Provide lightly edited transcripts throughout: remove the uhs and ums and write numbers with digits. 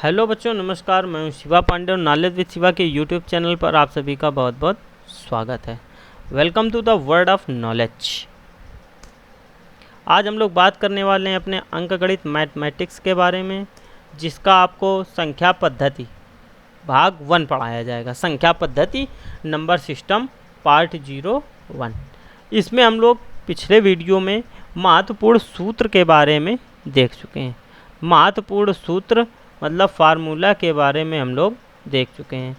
Hello बच्चों, नमस्कार। मैं हूं शिवा पांडे और नॉलेज विद शिवा के यूट्यूब चैनल पर आप सभी का बहुत बहुत स्वागत है। Welcome to the world of knowledge. आज हम लोग बात करने वाले हैं अपने अंकगणित मैथमेटिक्स के बारे में, जिसका आपको संख्या पद्धति भाग 1 पढ़ाया जाएगा। संख्या पद्धति नंबर सिस्टम पार्ट 01। इसमें हम लोग पिछले वीडियो में महत्वपूर्ण सूत्र के बारे में देख चुके हैं। महत्वपूर्ण सूत्र मतलब फार्मूला के बारे में हम लोग देख चुके हैं।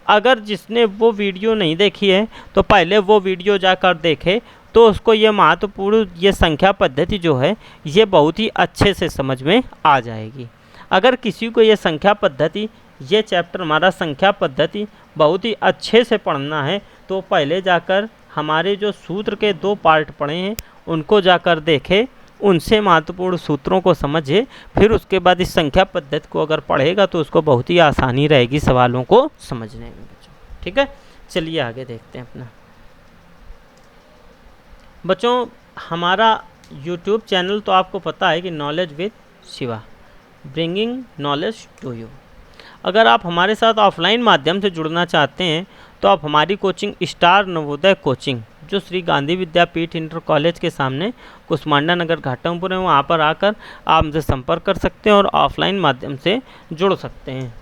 अगर जिसने वो वीडियो नहीं देखी है तो पहले वो वीडियो जाकर देखे, तो उसको ये महत्वपूर्ण ये संख्या पद्धति जो है ये बहुत ही अच्छे से समझ में आ जाएगी। अगर किसी को ये संख्या पद्धति, ये चैप्टर हमारा संख्या पद्धति बहुत ही अच्छे से पढ़ना है, तो पहले जाकर हमारे जो सूत्र के 2 पार्ट पढ़े हैं उनको जाकर देखे, उनसे महत्वपूर्ण सूत्रों को समझे, फिर उसके बाद इस संख्या पद्धति को अगर पढ़ेगा तो उसको बहुत ही आसानी रहेगी सवालों को समझने में बच्चों। ठीक है, चलिए आगे देखते हैं अपना। बच्चों, हमारा यूट्यूब चैनल तो आपको पता है कि knowledge with Shiva, bringing knowledge to you. अगर आप हमारे साथ ऑफलाइन माध्यम से जुड़ना चाहते हैं तो आप हमारी कोचिंग स्टार नवोदय कोचिंग, जो श्री गांधी विद्यापीठ इंटर कॉलेज के सामने कुसमांडा नगर घाटमपुर है, वहाँ पर आकर आप हमसे संपर्क कर सकते हैं और ऑफलाइन माध्यम से जुड़ सकते हैं।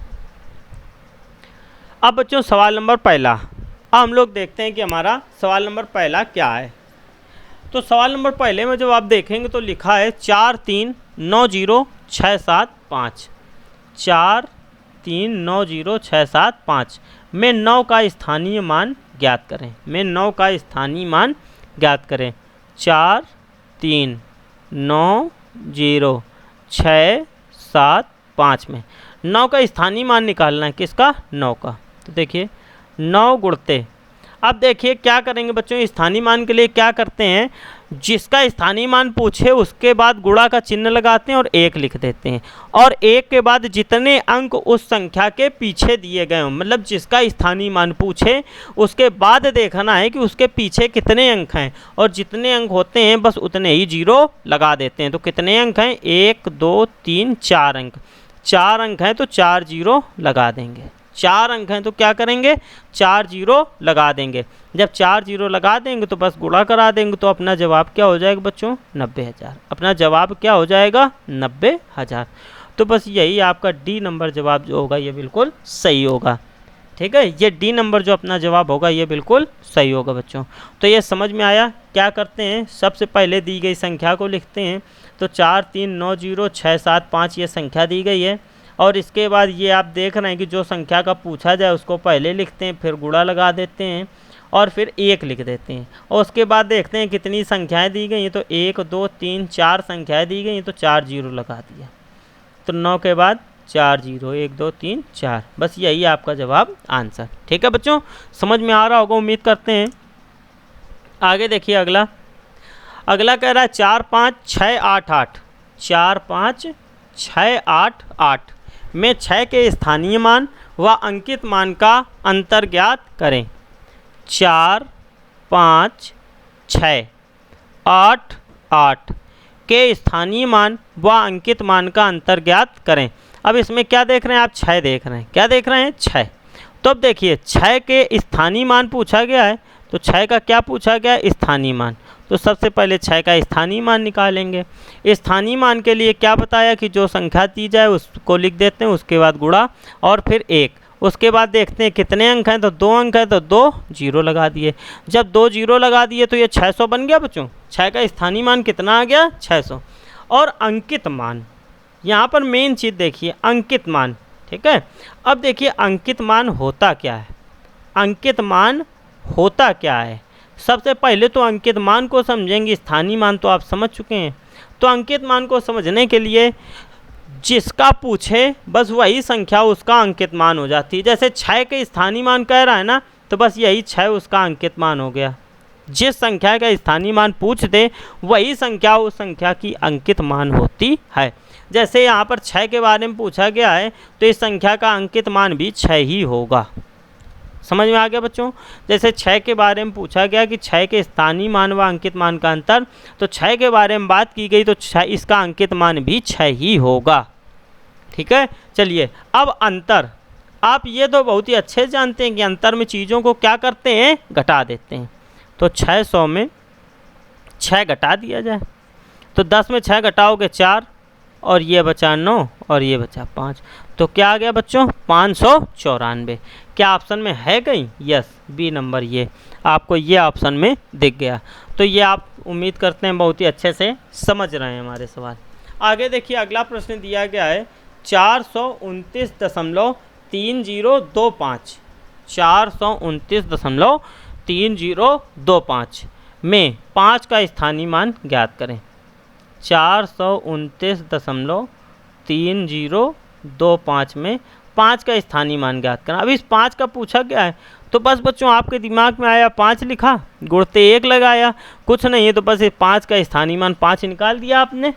अब बच्चों सवाल नंबर पहला, अब हम लोग देखते हैं कि हमारा सवाल नंबर पहला क्या है। तो सवाल नंबर पहले में जब आप देखेंगे तो लिखा है 4 3 9 0 6 7 5। 4 3 9 0 6 7 5 में 9 का स्थानीय मान ज्ञात करें। में 9 का स्थानीय मान ज्ञात करें। 4 3 9 0 6 7 5 में 9 का स्थानीय मान निकालना है। किसका? 9 का। तो देखिए 9 गुणते, अब देखिए क्या करेंगे बच्चों, स्थानीय मान के लिए क्या करते हैं, जिसका स्थानीय मान पूछे उसके बाद गुणा का चिन्ह लगाते हैं और 1 लिख देते हैं, और 1 के बाद जितने अंक उस संख्या के पीछे दिए गए हों, मतलब जिसका स्थानीय मान पूछे उसके बाद देखना है कि उसके पीछे कितने अंक हैं, और जितने अंक होते हैं बस उतने ही 0 लगा देते हैं। तो कितने अंक हैं? 1 2 3 4 अंक। 4 अंक हैं तो 4 0 लगा देंगे। 4 अंक हैं तो क्या करेंगे? 4 0 लगा देंगे। जब 4 0 लगा देंगे तो बस गुणा करा देंगे, तो अपना जवाब क्या हो जाएगा बच्चों? 90,000। अपना जवाब क्या हो जाएगा? 90,000। तो बस यही आपका डी नंबर जवाब जो होगा ये बिल्कुल सही होगा। ठीक है, ये डी नंबर जो अपना जवाब होगा ये बिल्कुल सही होगा बच्चों। तो ये समझ में आया। क्या करते हैं, सबसे पहले दी गई संख्या को लिखते हैं। तो 4 3 9 0 6 7 5 ये संख्या दी गई है, और इसके बाद ये आप देख रहे हैं कि जो संख्या का पूछा जाए उसको पहले लिखते हैं, फिर गुणा लगा देते हैं और फिर 1 लिख देते हैं, और उसके बाद देखते हैं कितनी संख्याएं दी गई हैं। तो 1 2 3 4 संख्याएं दी गई हैं, तो 4 0 लगा दिया। तो 9 के बाद 4 0 1 2 3 4, बस यही आपका जवाब आंसर। ठीक है बच्चों, समझ में आ रहा होगा उम्मीद करते हैं। आगे देखिए अगला कह रहा है 4 5 6 8 8। 4 5 6 8 8 में 6 के स्थानीय मान व अंकित मान का अंतर ज्ञात करें। 4 5 6 8 8 के स्थानीय मान व अंकित मान का अंतर ज्ञात करें। अब इसमें क्या देख रहे हैं आप? 6 देख रहे हैं। क्या देख रहे हैं? 6। तो अब देखिए 6 के स्थानीय मान पूछा गया है, तो 6 का क्या पूछा गया है? स्थानीय मान। तो सबसे पहले 6 का स्थानीय मान निकालेंगे। स्थानीय मान के लिए क्या बताया कि जो संख्या दी जाए उसको लिख देते हैं, उसके बाद गुणा और फिर 1। उसके बाद देखते हैं कितने अंक हैं, तो 2 अंक हैं तो 2 0 लगा दिए। जब 2 0 लगा दिए तो ये 600 बन गया बच्चों। 6 का स्थानीय मान कितना आ गया? 600। और अंकित मान, यहाँ पर मेन चीज़ देखिए अंकित मान। ठीक है, अब देखिए अंकित मान होता क्या है। अंकित मान होता क्या है, सबसे पहले तो अंकित मान को समझेंगे। स्थानीय मान तो आप समझ चुके हैं। तो अंकित मान को समझने के लिए जिसका पूछे बस वही संख्या उसका अंकित मान हो जाती है। जैसे 6 के स्थानीय मान कह रहा है ना, तो बस यही 6 उसका अंकित मान हो गया। जिस संख्या का स्थानीय मान पूछ दे वही संख्या उस संख्या की अंकित मान होती है। जैसे यहाँ पर 6 के बारे में पूछा गया है, तो इस संख्या का अंकित मान भी 6 ही होगा। समझ में आ गया बच्चों? जैसे 6 के बारे में पूछा गया कि 6 के स्थानीय मान व अंकित मान का अंतर, तो 6 के बारे में बात की गई तो इसका अंकित मान भी 6 ही होगा। ठीक है। चलिए अब अंतर, आप ये तो बहुत ही अच्छे से जानते हैं कि अंतर में चीज़ों को क्या करते हैं, घटा देते हैं। तो 600 में 6 घटा दिया जाए, तो 10 में 6 घटाओगे 4, और ये बचा 9 और ये बचा 5, तो क्या आ गया बच्चों, 594। क्या ऑप्शन में है कहीं, यस, बी नंबर ये आपको ये ऑप्शन में दिख गया। तो ये आप उम्मीद करते हैं बहुत ही अच्छे से समझ रहे हैं हमारे सवाल। आगे देखिए अगला प्रश्न दिया गया है 429.3025, 429.3025 में 5 का स्थानीय मान ज्ञात करें। 429.3025 में 5 का स्थानीय मान ज्ञात करना। अब इस 5 का पूछा गया है, तो बस बच्चों आपके दिमाग में आया 5 लिखा, गुणते 1 लगाया, कुछ नहीं है, तो बस इस 5 का स्थानीय मान 5 निकाल दिया आपने।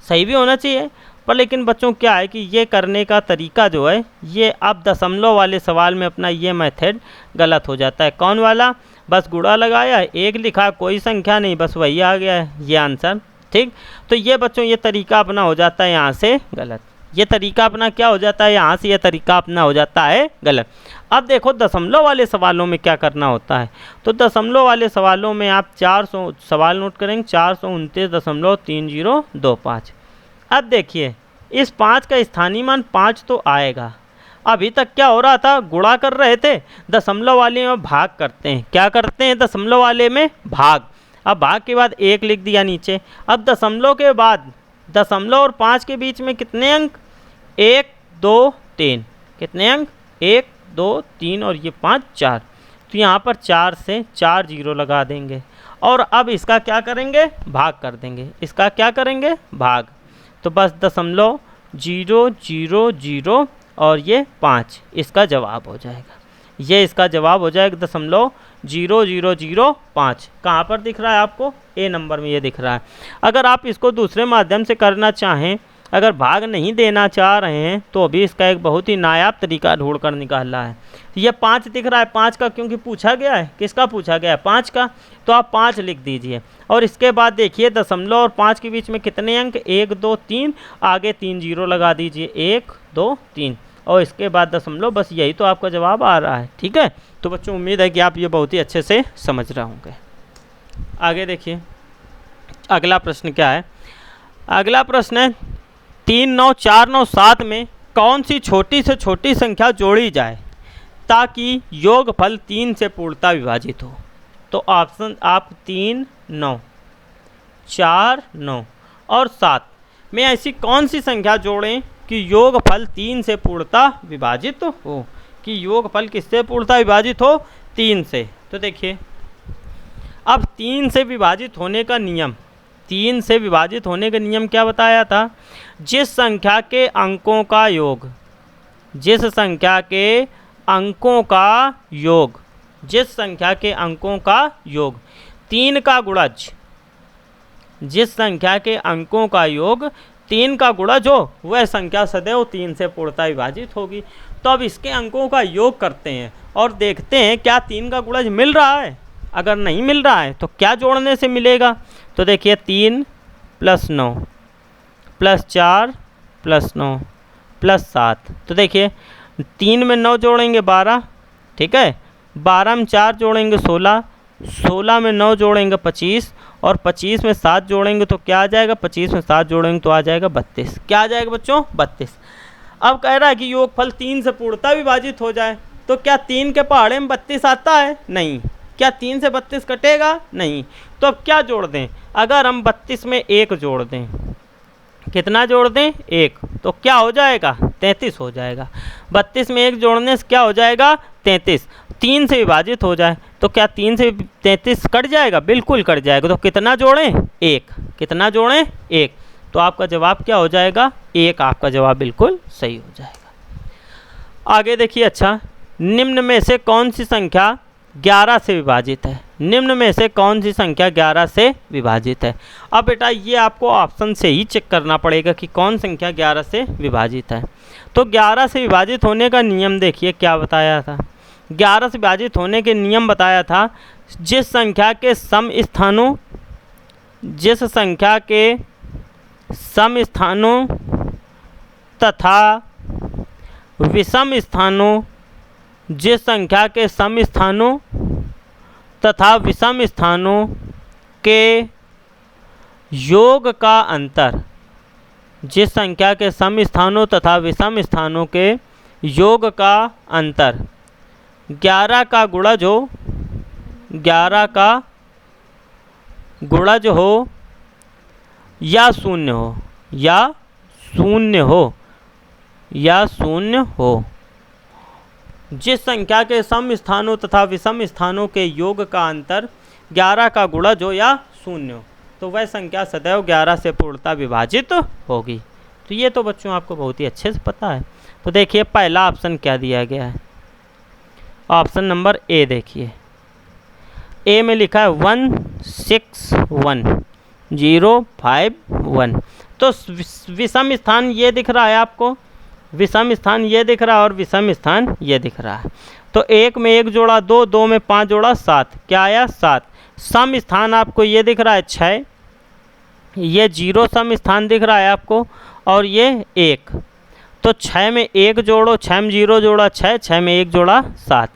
सही भी होना चाहिए, पर लेकिन बच्चों क्या है कि ये करने का तरीका जो है, ये अब दशमलव वाले सवाल में अपना ये मेथड गलत हो जाता है। कौन वाला, बस गुणा लगाया, 1 लिखा, कोई संख्या नहीं, बस वही आ गया है ये आंसर, ठीक। तो ये बच्चों ये तरीका अपना हो जाता है यहाँ से गलत, ये तरीका अपना क्या हो जाता है, यहाँ से ये तरीका अपना हो जाता है गलत। अब देखो दशमलव वाले सवालों में क्या करना होता है, तो दशमलव वाले सवालों में आप 400 सवाल नोट करेंगे, 429.3025। अब देखिए इस 5 का स्थानीय मान 5 तो आएगा। अभी तक क्या हो रहा था, गुणा कर रहे थे, दशमलव वाले में भाग करते हैं, क्या करते हैं, दशमलव वाले में भाग। अब भाग के बाद 1 लिख दिया नीचे। अब दशमलव के बाद दशमलव और 5 के बीच में कितने अंक, 1 2 3, कितने अंक, 1 2 3 और ये 5 4, तो यहाँ पर 4 से 4 जीरो लगा देंगे, और अब इसका क्या करेंगे, भाग कर देंगे। इसका क्या करेंगे, भाग। तो बस 0.000 और ये 5 इसका जवाब हो जाएगा, ये इसका जवाब हो जाएगा 0.0005। कहाँ पर दिख रहा है आपको, ए नंबर में ये दिख रहा है। अगर आप इसको दूसरे माध्यम से करना चाहें, अगर भाग नहीं देना चाह रहे हैं, तो अभी इसका एक बहुत ही नायाब तरीका ढूंढ कर निकालना है। ये 5 दिख रहा है, 5 का क्योंकि पूछा गया है, किसका पूछा गया है, 5 का, तो आप 5 लिख दीजिए। और इसके बाद देखिए दशमलव और 5 के बीच में कितने अंक, 1 2 3, आगे 3 जीरो लगा दीजिए, 1 2 3, और इसके बाद दशमलव, बस यही तो आपका जवाब आ रहा है, ठीक है। तो बच्चों उम्मीद है कि आप ये बहुत ही अच्छे से समझ रहे होंगे। आगे देखिए अगला प्रश्न क्या है, अगला प्रश्न है 3 9 4 9 7 में कौन सी छोटी से छोटी संख्या जोड़ी जाए ताकि योगफल 3 से पूर्णतः विभाजित हो। तो ऑप्शन आप 3 9 4 9 और 7 में ऐसी कौन सी संख्या जोड़ें कि योगफल 3 से पूर्णतः विभाजित हो, कि योगफल किससे पूर्णतः विभाजित हो, 3 से। तो देखिए अब 3 से विभाजित होने का नियम, 3 से विभाजित होने का नियम क्या बताया था, जिस संख्या के अंकों का योग, जिस संख्या के अंकों का योग, जिस संख्या के अंकों का योग 3 का गुणज, जिस संख्या के अंकों का योग 3 का गुणज हो, वह संख्या सदैव 3 से पूर्णतः विभाजित होगी। तो अब इसके अंकों का योग करते हैं और देखते हैं क्या 3 का गुणज मिल रहा है। अगर नहीं मिल रहा है तो क्या जोड़ने से मिलेगा, तो देखिए 3 + 9 + 4 + 9 + 7, तो देखिए 3 में 9 जोड़ेंगे 12, ठीक है, 12 में 4 जोड़ेंगे 16, 16 में 9 जोड़ेंगे 25, और 25 में 7 जोड़ेंगे तो क्या आ जाएगा, 25 में 7 जोड़ेंगे तो आ जाएगा 32। क्या आ जाएगा बच्चों, 32। अब कह रहा है कि योगफल 3 से पूर्णतः विभाजित हो जाए, तो क्या 3 के पहाड़े में 32 आता है, नहीं। क्या 3 से 32 कटेगा, नहीं। तो अब क्या जोड़ दें, अगर हम 32 में 1 जोड़ दें, कितना जोड़ दें, 1, तो क्या हो जाएगा, 33 हो जाएगा। 32 में 1 जोड़ने से क्या हो जाएगा, 33। 3 से विभाजित हो जाए तो क्या 3 से 33 कट जाएगा, बिल्कुल कट जाएगा। तो कितना जोड़ें, 1, कितना जोड़ें, 1। तो आपका जवाब क्या हो जाएगा, 1, आपका जवाब बिल्कुल सही हो जाएगा। आगे देखिए, अच्छा, निम्न में से कौन सी संख्या 11 से विभाजित है, निम्न में से कौन सी संख्या 11 से विभाजित है। अब बेटा ये आपको ऑप्शन से ही चेक करना पड़ेगा कि कौन संख्या 11 से विभाजित है। तो 11 से विभाजित होने का नियम देखिए क्या बताया था, 11 से विभाजित होने के नियम बताया था, जिस संख्या के सम स्थानों, जिस संख्या के सम स्थानों तथा विषम स्थानों, जिस संख्या के सम स्थानों तथा विषम स्थानों के योग का अंतर, जिस संख्या के सम स्थानों तथा विषम स्थानों के योग का अंतर 11 का गुणज हो, 11 का गुणज हो या शून्य हो, या शून्य हो, या शून्य हो। जिस संख्या के सम स्थानों तथा विषम स्थानों के योग का अंतर 11 का गुणज हो या शून्य हो, तो वह संख्या सदैव 11 से पूर्णतः विभाजित होगी। तो ये तो बच्चों आपको बहुत ही अच्छे से पता है। तो देखिए पहला ऑप्शन क्या दिया गया है, ऑप्शन नंबर ए देखिए, ए में लिखा है 161,051। तो विषम स्थान ये दिख रहा है आपको, विषम स्थान ये दिख रहा है और विषम स्थान ये दिख रहा है। तो 1 में 1 जोड़ा 2, 2 में 5 जोड़ा 7, क्या आया 7। सम स्थान आपको ये दिख रहा है 6, ये 0 सम स्थान दिख रहा है आपको, और ये 1। तो 6 में 1 जोड़ो, 6 में 0 जोड़ा 6, 6 में 1 जोड़ा 7।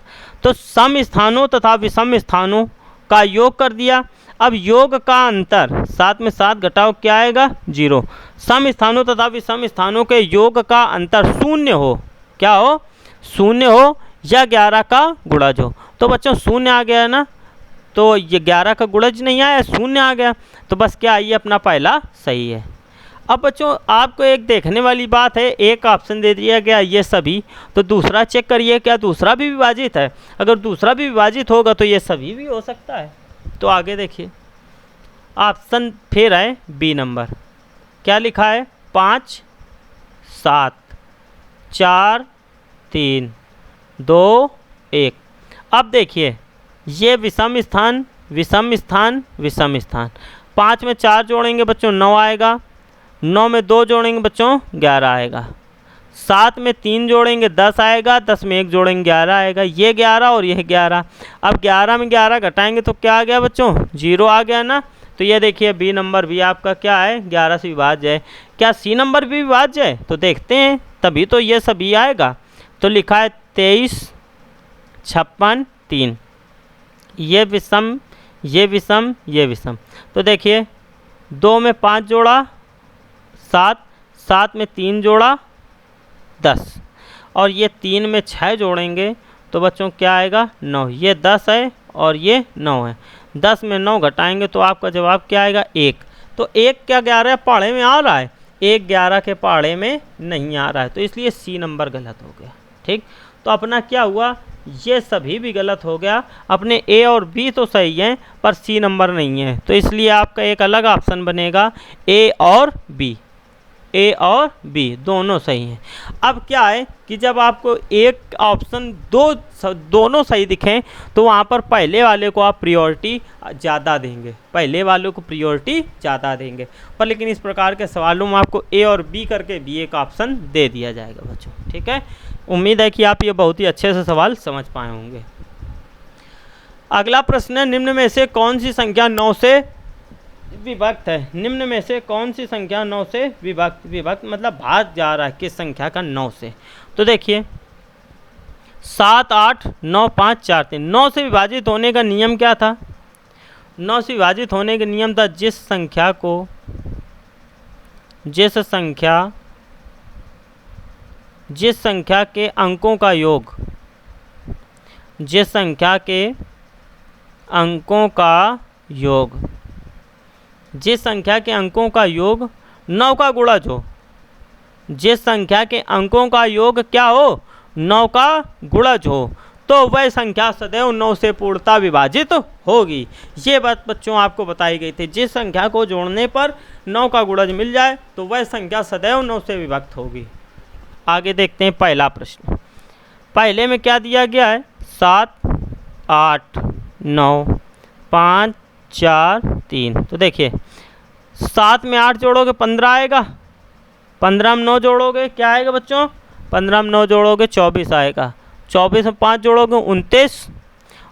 तो सम स्थानों तथा विषम स्थानों का योग कर दिया। अब योग का अंतर 7 में 7 घटाओ, क्या आएगा 0। सम स्थानों तथा विषम स्थानों के योग का अंतर शून्य हो, क्या हो शून्य हो, या 11 का गुणज हो। तो बच्चों शून्य आ गया है ना, तो ये 11 का गुणज नहीं आया, शून्य आ गया। तो बस क्या, ये अपना पहला सही है। अब बच्चों आपको एक देखने वाली बात है, एक ऑप्शन दे दिया गया ये सभी, तो दूसरा चेक करिए क्या दूसरा भी विभाजित है। अगर दूसरा भी विभाजित होगा तो ये सभी भी हो सकता है। तो आगे देखिए ऑप्शन फिर है बी नंबर, क्या लिखा है 5 7 4 3 2 1। अब देखिए ये विषम स्थान विषम स्थान विषम स्थान, 5 में 4 जोड़ेंगे बच्चों 9 आएगा, 9 में 2 जोड़ेंगे बच्चों 11 आएगा, 7 में 3 जोड़ेंगे 10 आएगा, 10 में 1 जोड़ेंगे 11 आएगा, ये 11 और ये 11। अब 11 में 11 घटाएंगे तो क्या आ गया बच्चों 0 आ गया ना। तो ये देखिए बी नंबर भी आपका क्या है 11 से विभाज्य है। क्या सी नंबर भी विभाज्य है, तो देखते हैं, तभी तो ये सभी आएगा। तो लिखा है 23 56 3, ये विषम ये विषम ये विषम। तो देखिए 2 में 5 जोड़ा 7, 7 में 3 जोड़ा 10, और ये 3 में 6 जोड़ेंगे तो बच्चों क्या आएगा 9। ये 10 है और ये 9 है, 10 में 9 घटाएंगे तो आपका जवाब क्या आएगा 1। तो 1 क्या 11 पहाड़े में आ रहा है, 1 11 के पहाड़े में नहीं आ रहा है, तो इसलिए सी नंबर गलत हो गया। ठीक, तो अपना क्या हुआ, ये सभी भी गलत हो गया। अपने ए और बी तो सही हैं पर सी नंबर नहीं है, तो इसलिए आपका एक अलग ऑप्शन बनेगा ए और बी, ए और बी दोनों सही हैं। अब क्या है कि जब आपको एक ऑप्शन दोनों सही दिखें तो वहाँ पर पहले वाले को आप प्रायोरिटी ज़्यादा देंगे, पहले वाले को प्रायोरिटी ज़्यादा देंगे। पर लेकिन इस प्रकार के सवालों में आपको ए और बी करके बी एक ऑप्शन दे दिया जाएगा बच्चों। ठीक है, उम्मीद है कि आप ये बहुत ही अच्छे से सवाल समझ पाए होंगे। अगला प्रश्न है, निम्न में से कौन सी संख्या 9 से विभक्त है। निम्न में से कौन सी संख्या 9 से विभक्त मतलब भाग जा रहा है किस संख्या का 9 से। तो देखिए 7 8 9 5 4 3, 9 से विभाजित होने का नियम क्या था, 9 से विभाजित होने का नियम था जिस संख्या के अंकों का योग, जिस संख्या के अंकों का योग, जिस संख्या के अंकों का योग 9 का गुणज हो, जिस संख्या के अंकों का योग क्या हो 9 का गुणज हो, तो वह संख्या सदैव 9 से पूर्णतः विभाजित होगी। ये बात बच्चों आपको बताई गई थी, जिस संख्या को जोड़ने पर 9 का गुणज मिल जाए तो वह संख्या सदैव 9 से विभक्त होगी। आगे देखते हैं पहला प्रश्न। पहले में क्या दिया गया है 7 8 9 5 4 3। तो देखिए 7 में 8 जोड़ोगे 15 आएगा, 15 में 9 जोड़ोगे क्या आएगा बच्चों, 15 में 9 जोड़ोगे 24 आएगा, 24 में 5 जोड़ोगे 29,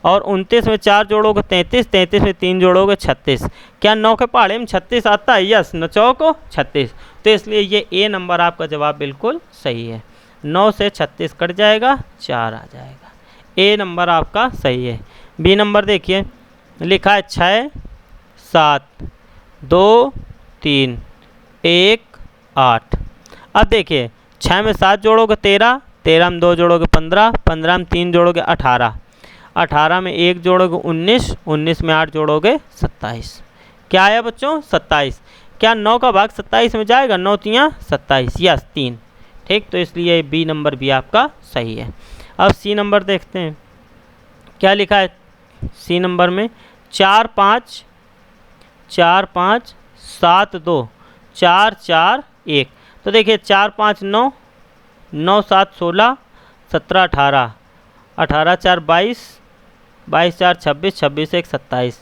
और 29 में 4 जोड़ोगे 33, 33 में 3 जोड़ोगे 36। क्या 9 के पहाड़े में 36 आता है? यस, 9 चौको 36। तो इसलिए ये ए नंबर आपका जवाब बिल्कुल सही है। 9 से 36 कट जाएगा, 4 आ जाएगा। ए नंबर आपका सही है। बी नंबर देखिए, लिखा है 6 7 2 3 1 8। अब देखिए 6 में 7 जोड़ोगे 13, 13 में 2 जोड़ोगे 15, 15 में 3 जोड़ोगे 18, 18 में 1 जोड़ोगे 19, 19 में 8 जोड़ोगे 27। क्या आया बच्चों? 27। क्या 9 का भाग 27 में जाएगा? 9 तियाँ 27, यस 3। ठीक, तो इसलिए बी नंबर भी आपका सही है। अब सी नंबर देखते हैं, क्या लिखा है सी नंबर में? 4 5 4 5 7 2 4 4 1। तो देखिए 4 5 9, 9 7 16, 17 18, 18 4 22, 22 4 26, 26 1 27।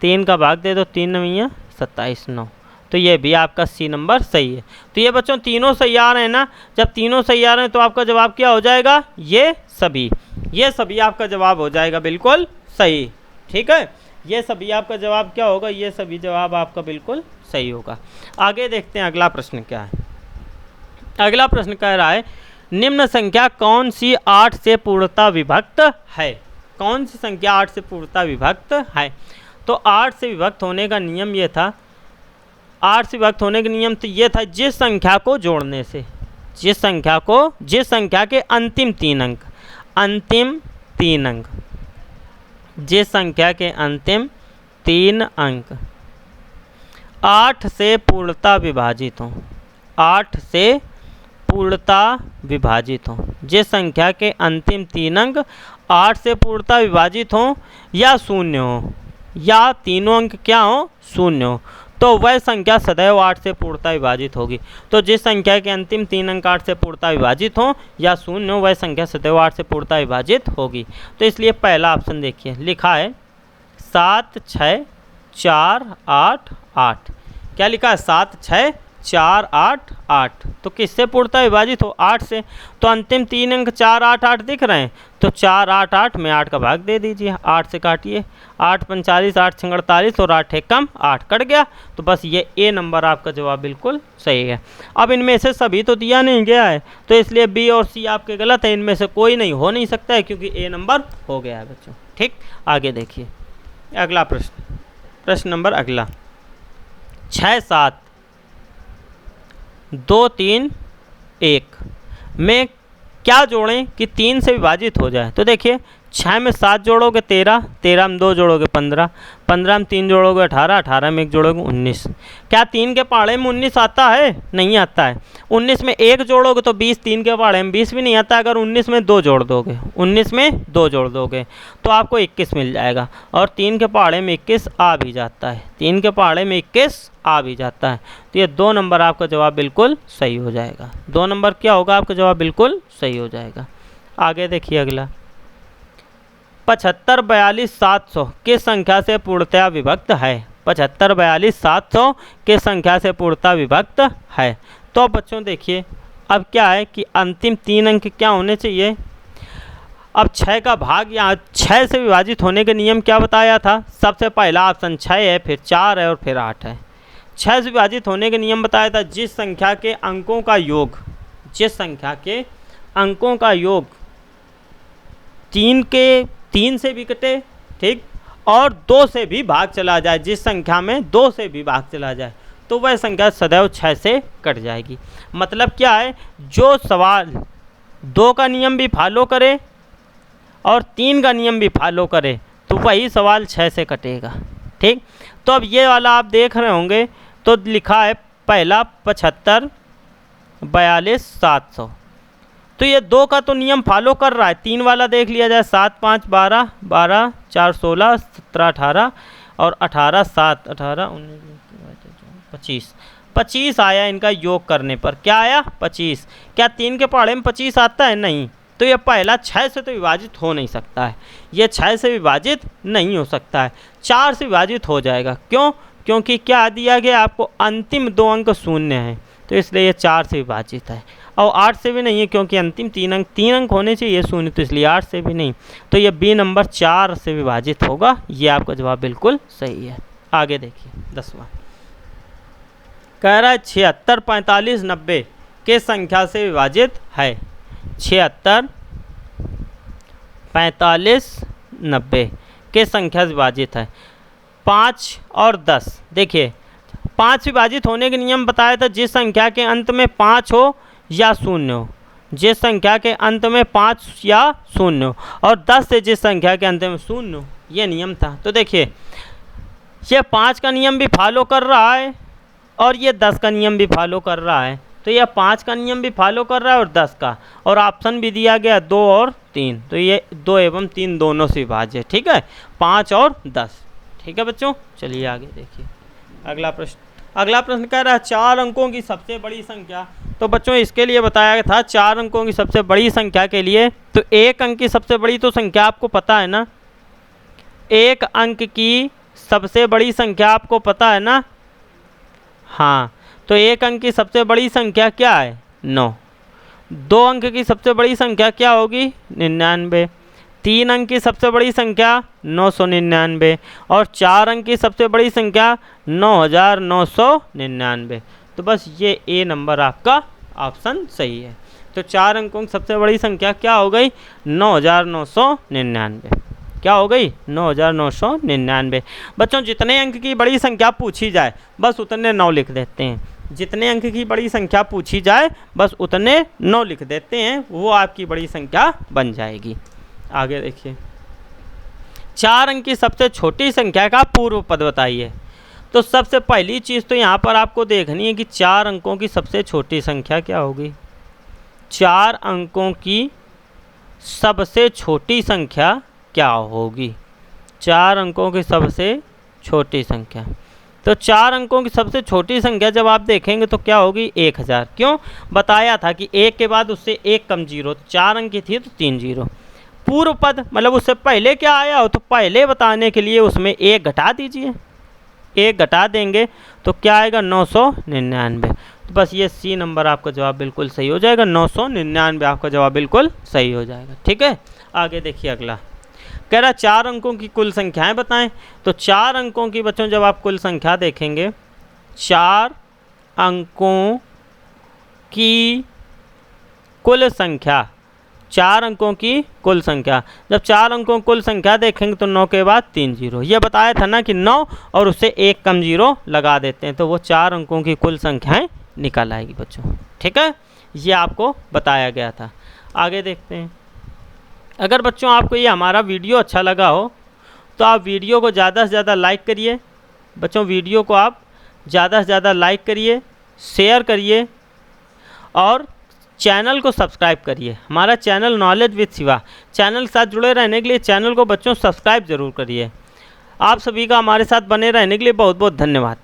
3 का भाग दे दो, 3 9 27 9। तो ये भी आपका सी नंबर सही है। तो ये बच्चों तीनों सही आ रहे हैं ना। जब तीनों सही आ रहे हैं तो आपका जवाब क्या हो जाएगा? ये सभी आपका जवाब हो जाएगा बिल्कुल सही। ठीक है, ये सभी आपका जवाब क्या होगा? ये सभी जवाब आपका बिल्कुल सही होगा। आगे देखते हैं अगला प्रश्न क्या है। अगला प्रश्न कह रहा है, निम्न संख्या कौन सी 8 से पूर्णतः विभक्त है? कौन सी संख्या 8 से पूर्णतः विभक्त है? तो 8 से विभक्त होने का नियम ये था, 8 से विभक्त होने का नियम तो ये था, जिस संख्या को जोड़ने से, जिस संख्या के अंतिम 3 अंक, जिस संख्या के अंतिम 3 अंक 8 से पूर्णतः विभाजित हों, 8 से पूर्णतः विभाजित हों, जिस संख्या के अंतिम 3 अंक 8 से पूर्णतः विभाजित हों या शून्य हो, या तीनों अंक क्या हो? शून्य हो, तो वह संख्या सदैव 8 से पूर्णतः विभाजित होगी। तो जिस संख्या के अंतिम 3 अंक 8 से पूर्णतः विभाजित हों या शून्य हो, वह संख्या सदैव 8 से पूर्णतः विभाजित होगी। तो इसलिए पहला ऑप्शन देखिए, लिखा है 7 6 4 8 8। क्या लिखा है? 7 6 4 8 8। तो किससे पूर्णतः विभाजित हो? 8 से। तो अंतिम 3 अंक 4 8 8 दिख रहे हैं, तो 4 8 8 में 8 का भाग दे दीजिए, 8 से काटिए, 8 45, 8 6 48 और 8 कम 8 कट गया। तो बस ये ए नंबर आपका जवाब बिल्कुल सही है। अब इनमें से सभी तो दिया नहीं गया है, तो इसलिए बी और सी आपके गलत है, इनमें से कोई नहीं हो नहीं सकता है, क्योंकि ए नंबर हो गया है बच्चों। ठीक, आगे देखिए अगला प्रश्न नंबर अगला 6 7 2 3 1 में क्या जोड़ें कि 3 से विभाजित हो जाए? तो देखिए 6 में 7 जोड़ोगे 13, 13 में 2 जोड़ोगे 15, 15 में 3 जोड़ोगे 18, 18 में 1 जोड़ोगे 19। क्या 3 के पहाड़े में 19 आता है? नहीं आता है। 19 में 1 जोड़ोगे तो 20, 3 के पहाड़े में 20 भी नहीं आता। अगर 19 में 2 जोड़ दोगे, 19 में 2 जोड़ दोगे तो आपको 21 मिल जाएगा, और 3 के पहाड़े में 21 आ भी जाता है, 3 के पहाड़े में 21 आ भी जाता है। तो ये 2 नंबर आपका जवाब बिल्कुल सही हो जाएगा। 2 नंबर क्या होगा आपका जवाब? बिल्कुल सही हो जाएगा। आगे देखिए अगला 75 42 700 किस संख्या से पूर्णतः विभक्त है? 75 42 700 किस संख्या से पूर्णतः विभक्त है? तो बच्चों देखिए अब क्या है कि अंतिम 3 अंक क्या होने चाहिए। अब 6 का भाग यहाँ 6 से विभाजित होने के नियम क्या बताया था? सबसे पहला ऑप्शन 6 है, फिर 4 है और फिर 8 है। 6 से विभाजित होने के नियम बताया था, जिस संख्या के अंकों का योग, जिस संख्या के अंकों का योग 3 से भी कटे, ठीक, और 2 से भी भाग चला जाए, जिस संख्या में 2 से भी भाग चला जाए तो वह संख्या सदैव 6 से कट जाएगी। मतलब क्या है, जो सवाल 2 का नियम भी फॉलो करे और 3 का नियम भी फॉलो करे तो वही सवाल 6 से कटेगा। ठीक, तो अब ये वाला आप देख रहे होंगे, तो लिखा है पहला 75 42 700, तो ये 2 का तो नियम फॉलो कर रहा है। 3 वाला देख लिया जाए, 7 5 12 12 4 16 17 18 और 18 7 18 19 25 आया इनका योग करने पर। क्या आया? 25। क्या 3 के पहाड़े में 25 आता है? नहीं। तो ये पहला 6 से तो विभाजित हो नहीं सकता है, ये 6 से विभाजित नहीं हो सकता है, 4 से विभाजित हो जाएगा। क्यों? क्योंकि क्या दिया गया आपको? अंतिम 2 अंक शून्य है, तो इसलिए ये 4 से विभाजित है। और 8 से भी नहीं है क्योंकि अंतिम 3 अंक होने चाहिए शून्य, तो इसलिए 8 से भी नहीं। तो ये बी नंबर 4 से विभाजित होगा। ये आपका जवाब बिल्कुल सही है। आगे देखिए 10वां कह रहा है 76 45 90 के संख्या से विभाजित है। 76 45 90 के संख्या से विभाजित है। 5 और 10, देखिए 5 विभाजित होने के नियम बताया था, जिस संख्या के अंत में 5 हो या 0 हो, जिस संख्या के अंत में 5 या 0 हो, और 10 से जिस संख्या के अंत में 0 हो, ये नियम था। तो देखिए ये 5 का नियम भी फॉलो कर रहा है और ये 10 का नियम भी फॉलो कर रहा है। तो ये 5 का नियम भी फॉलो कर रहा है और 10 का, और ऑप्शन भी दिया गया 2 और 3, तो ये 2 एवं 3 दोनों से विभाज्य है। ठीक है, 5 और 10। ठीक है बच्चों, चलिए आगे देखिए अगला प्रश्न कह रहा है 4 अंकों की सबसे बड़ी संख्या। तो बच्चों इसके लिए बताया गया था 4 अंकों की सबसे बड़ी संख्या के लिए, तो 1 अंक की सबसे बड़ी तो संख्या आपको पता है ना, 1 अंक की सबसे बड़ी संख्या आपको पता है ना। हाँ, तो 1 अंक की सबसे बड़ी संख्या क्या है? 9। 2 अंक की सबसे बड़ी संख्या क्या होगी? 99। 3 अंक की सबसे बड़ी संख्या 999 और 4 अंक की सबसे बड़ी संख्या 9999। तो बस ये ए नंबर आपका ऑप्शन सही है। तो 4 अंकों की सबसे बड़ी संख्या क्या हो गई? 9999। क्या हो गई? 9999। बच्चों जितने अंक की बड़ी संख्या पूछी जाए बस उतने 9 लिख देते हैं। जितने अंक की बड़ी संख्या पूछी जाए बस उतने 9 लिख देते हैं, वो आपकी बड़ी संख्या बन जाएगी। आगे देखिए 4 अंक की सबसे छोटी संख्या का पूर्व पद बताइए। तो सबसे पहली चीज़ तो यहाँ पर आपको देखनी है कि 4 अंकों की सबसे छोटी संख्या क्या होगी। 4 अंकों की सबसे छोटी संख्या क्या होगी? 4 अंकों की सबसे छोटी संख्या, तो 4 अंकों की सबसे छोटी संख्या जब आप देखेंगे तो क्या होगी? 1000। क्यों? बताया था कि 1 के बाद उससे 1 कम 0, 4 अंक की थी तो 3 0। पूर्व पद मतलब उससे पहले क्या आया हो, तो पहले बताने के लिए उसमें 1 घटा दीजिए। 1 घटा देंगे तो क्या आएगा? 999। तो बस ये सी नंबर आपका जवाब बिल्कुल सही हो जाएगा। 999 आपका जवाब बिल्कुल सही हो जाएगा। ठीक है, आगे देखिए अगला कह रहा 4 अंकों की कुल संख्याएं बताएं। तो 4 अंकों की बच्चों जब आप कुल संख्या देखेंगे, 4 अंकों की कुल संख्या, 4 अंकों की कुल संख्या, जब 4 अंकों की कुल संख्या देखेंगे तो 9 के बाद 3 0। ये बताया था ना कि 9 और उससे 1 कम 0 लगा देते हैं तो वो 4 अंकों की कुल संख्याएं निकल आएगी बच्चों। ठीक है, ये आपको बताया गया था। आगे देखते हैं। अगर बच्चों आपको ये हमारा वीडियो अच्छा लगा हो तो आप वीडियो को ज़्यादा से ज़्यादा लाइक करिए। बच्चों वीडियो को आप ज़्यादा से ज़्यादा लाइक करिए, शेयर करिए और चैनल को सब्सक्राइब करिए। हमारा channel knowledge with Shiva, channel के साथ जुड़े रहने के लिए चैनल को बच्चों सब्सक्राइब ज़रूर करिए। आप सभी का हमारे साथ बने रहने के लिए बहुत बहुत धन्यवाद।